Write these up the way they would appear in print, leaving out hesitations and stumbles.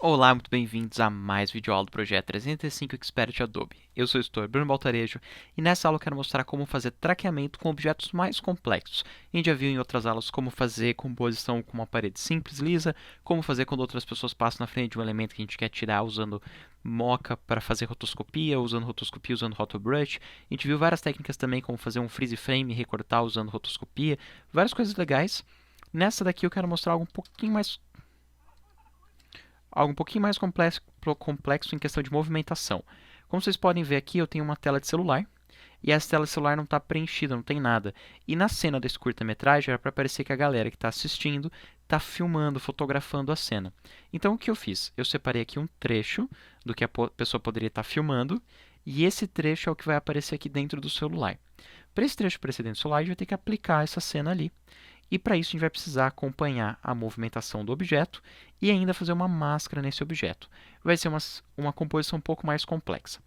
Olá, muito bem-vindos a mais videoaula do Projeto 365 Expert Adobe. Eu sou o tutor Bruno Baltarejo e nessa aula eu quero mostrar como fazer traqueamento com objetos mais complexos. A gente já viu em outras aulas como fazer composição com uma parede simples, lisa, como fazer quando outras pessoas passam na frente de um elemento que a gente quer tirar usando Mocha para fazer rotoscopia, usando Rotobrush. A gente viu várias técnicas também como fazer um freeze frame e recortar usando rotoscopia, várias coisas legais. Nessa daqui eu quero mostrar algo um pouquinho mais complexo em questão de movimentação. Como vocês podem ver aqui, eu tenho uma tela de celular e essa tela de celular não está preenchida, não tem nada. E na cena desse curta-metragem era para parecer que a galera que está assistindo está filmando, fotografando a cena. Então o que eu fiz? Eu separei aqui um trecho do que a pessoa poderia estar filmando e esse trecho é o que vai aparecer aqui dentro do celular. Para esse trecho aparecer dentro do celular, a gente vai ter que aplicar essa cena ali. E para isso a gente vai precisar acompanhar a movimentação do objeto e ainda fazer uma máscara nesse objeto. Vai ser uma composição um pouco mais complexa.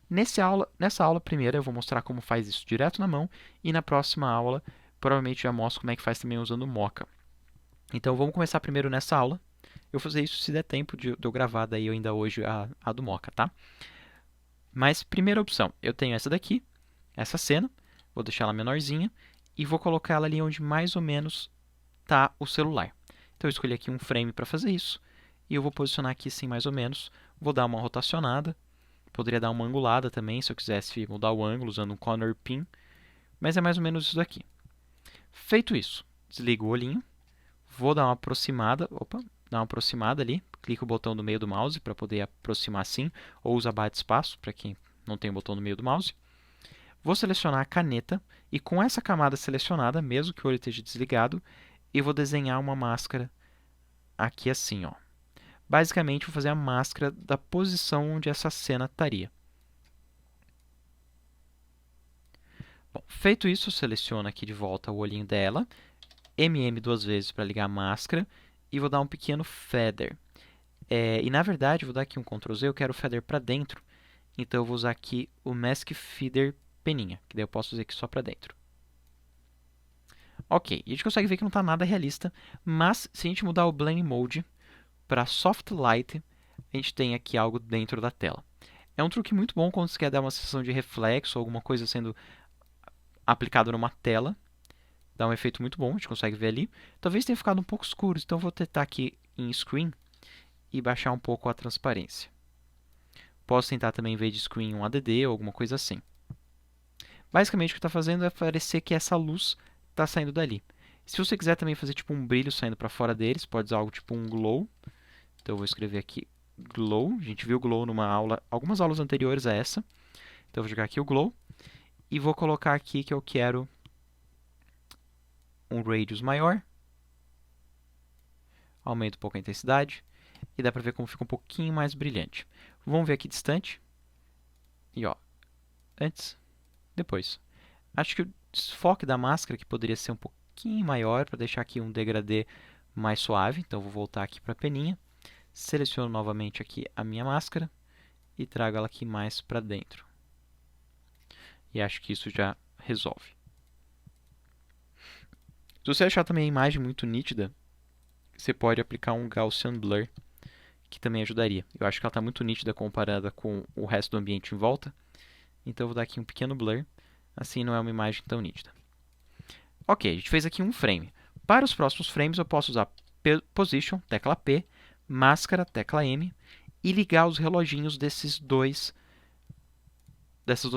Nessa aula primeira eu vou mostrar como faz isso direto na mão e na próxima aula provavelmente já mostro como é que faz também usando o Mocha. Então vamos começar primeiro nessa aula. Eu vou fazer isso se der tempo de eu gravar daí ainda hoje a do Mocha, tá? Mas primeira opção, eu tenho essa daqui, essa cena, vou deixar ela menorzinha e vou colocar ela ali onde mais ou menos está o celular. Então eu escolhi aqui um frame para fazer isso e eu vou posicionar aqui assim mais ou menos. Vou dar uma rotacionada, poderia dar uma angulada também se eu quisesse mudar o ângulo usando um corner pin, mas é mais ou menos isso daqui. Feito isso, desligo o olhinho, vou dar uma aproximada, ali, clico o botão do meio do mouse para poder aproximar assim, ou usa barra de espaço para quem não tem o botão no meio do mouse. Vou selecionar a caneta e com essa camada selecionada, mesmo que o olho esteja desligado, eu vou desenhar uma máscara aqui assim, ó. Basicamente, vou fazer a máscara da posição onde essa cena estaria. Bom, feito isso, eu seleciono aqui de volta o olhinho dela, MM duas vezes para ligar a máscara e vou dar um pequeno feather. E na verdade, vou dar aqui um Ctrl Z, eu quero o feather para dentro, então eu vou usar aqui o Mask Feather peninha, que daí eu posso fazer aqui só para dentro. Ok, e a gente consegue ver que não está nada realista, mas se a gente mudar o Blend Mode para Soft Light, a gente tem aqui algo dentro da tela. É um truque muito bom quando você quer dar uma sensação de reflexo ou alguma coisa sendo aplicada numa tela. Dá um efeito muito bom, a gente consegue ver ali. Talvez tenha ficado um pouco escuro, então vou tentar aqui em Screen e baixar um pouco a transparência. Posso tentar também ver de Screen um ADD ou alguma coisa assim. Basicamente o que está fazendo é parecer que essa luz está saindo dali. Se você quiser também fazer tipo um brilho saindo para fora deles, pode usar algo tipo um glow. Então eu vou escrever aqui glow. A gente viu glow numa aula, algumas aulas anteriores a essa. Então eu vou jogar aqui o glow e vou colocar aqui que eu quero um radius maior. Aumento um pouco a intensidade e dá para ver como fica um pouquinho mais brilhante. Vamos ver aqui distante. E ó, antes, depois. Acho que o desfoque da máscara que poderia ser um pouquinho maior para deixar aqui um degradê mais suave. Então vou voltar aqui para a peninha. Seleciono novamente aqui a minha máscara e trago ela aqui mais para dentro. E acho que isso já resolve. Se você achar também a imagem muito nítida, você pode aplicar um Gaussian Blur, que também ajudaria. Eu acho que ela está muito nítida comparada com o resto do ambiente em volta, então eu vou dar aqui um pequeno blur, assim não é uma imagem tão nítida. Ok, a gente fez aqui um frame. Para os próximos frames eu posso usar Position, tecla P, Máscara, tecla M, e ligar os reloginhos dessas duas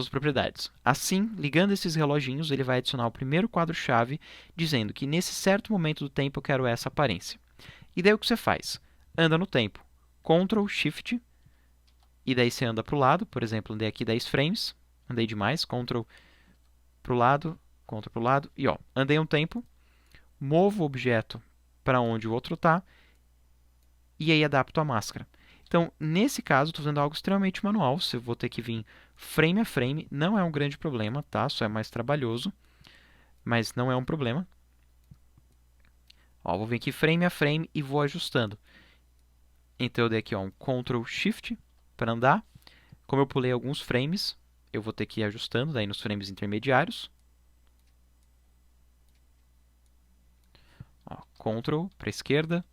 propriedades. Assim, ligando esses reloginhos, ele vai adicionar o primeiro quadro-chave, dizendo que nesse certo momento do tempo eu quero essa aparência. E daí o que você faz? Anda no tempo. Ctrl, Shift, e daí você anda para o lado. Por exemplo, andei aqui 10 frames, andei demais, Ctrl para o lado, Ctrl para o lado, e ó, andei um tempo, movo o objeto para onde o outro está, e aí adapto a máscara. Então, nesse caso, estou fazendo algo extremamente manual. Se eu vou ter que vir frame a frame, não é um grande problema, tá? Só é mais trabalhoso, mas não é um problema. Ó, vou vir aqui frame a frame e vou ajustando. Então, eu dei aqui ó, um Ctrl Shift para andar. Como eu pulei alguns frames, eu vou ter que ir ajustando daí nos frames intermediários. Ó, Ctrl para a esquerda.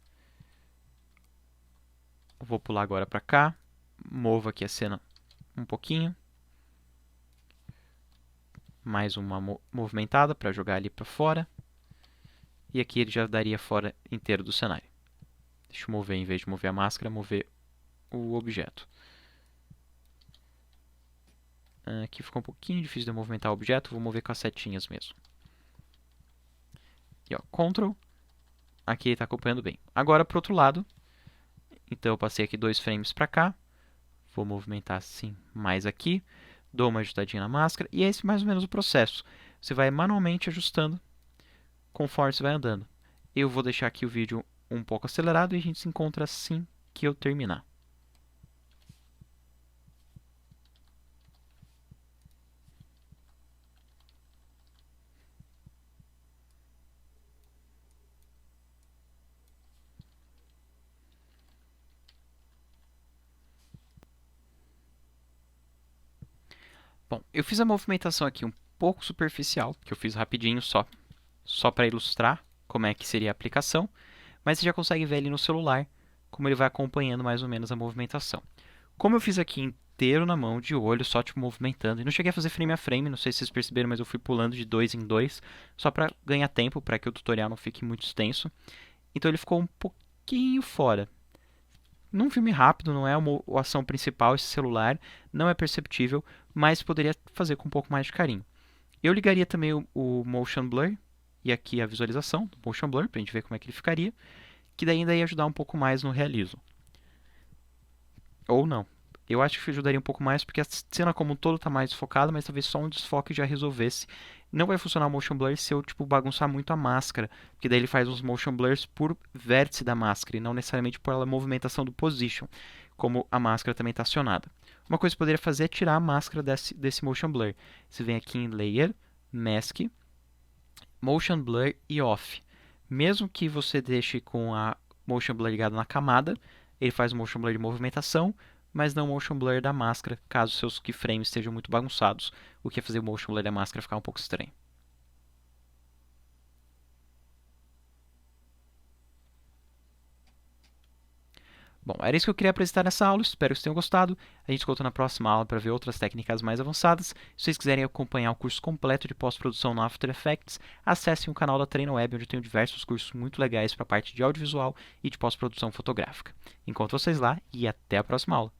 Eu vou pular agora para cá, movo aqui a cena um pouquinho, mais uma movimentada para jogar ali para fora, e aqui ele já daria fora inteiro do cenário. Deixa eu mover, em vez de mover a máscara, mover o objeto. Aqui ficou um pouquinho difícil de eu movimentar o objeto, vou mover com as setinhas mesmo. E ó, Ctrl, aqui ele está acompanhando bem. Agora para o outro lado, então eu passei aqui 2 frames para cá, vou movimentar assim mais aqui, dou uma ajustadinha na máscara, e esse é mais ou menos o processo. Você vai manualmente ajustando conforme você vai andando. Eu vou deixar aqui o vídeo um pouco acelerado e a gente se encontra assim que eu terminar. Bom, eu fiz a movimentação aqui um pouco superficial, que eu fiz rapidinho só para ilustrar como é que seria a aplicação, mas você já consegue ver ali no celular como ele vai acompanhando mais ou menos a movimentação. Como eu fiz aqui inteiro na mão, de olho, só tipo movimentando, e não cheguei a fazer frame a frame, não sei se vocês perceberam, mas eu fui pulando de 2 em 2, só para ganhar tempo, para que o tutorial não fique muito extenso. Então ele ficou um pouquinho fora. Num filme rápido, não é a ação principal, esse celular não é perceptível, mas poderia fazer com um pouco mais de carinho. Eu ligaria também o Motion Blur, e aqui a visualização do Motion Blur, para a gente ver como é que ele ficaria, que daí ainda ia ajudar um pouco mais no realismo. Ou não. Eu acho que ajudaria um pouco mais, porque a cena como um todo está mais focada, mas talvez só um desfoque já resolvesse. Não vai funcionar o Motion Blur se eu tipo, bagunçar muito a máscara, porque daí ele faz uns Motion Blurs por vértice da máscara, e não necessariamente pela movimentação do Position, como a máscara também está acionada. Uma coisa que eu poderia fazer é tirar a máscara desse Motion Blur. Você vem aqui em Layer, Mask, Motion Blur e Off. Mesmo que você deixe com a Motion Blur ligado na camada, ele faz o Motion Blur de movimentação, mas não o Motion Blur da máscara, caso seus keyframes estejam muito bagunçados, o que é fazer o Motion Blur da máscara ficar um pouco estranho. Bom, era isso que eu queria apresentar nessa aula, espero que vocês tenham gostado. A gente se encontra na próxima aula para ver outras técnicas mais avançadas. Se vocês quiserem acompanhar o curso completo de pós-produção no After Effects, acessem o canal da TreinoWeb, onde eu tenho diversos cursos muito legais para a parte de audiovisual e de pós-produção fotográfica. Encontro vocês lá e até a próxima aula.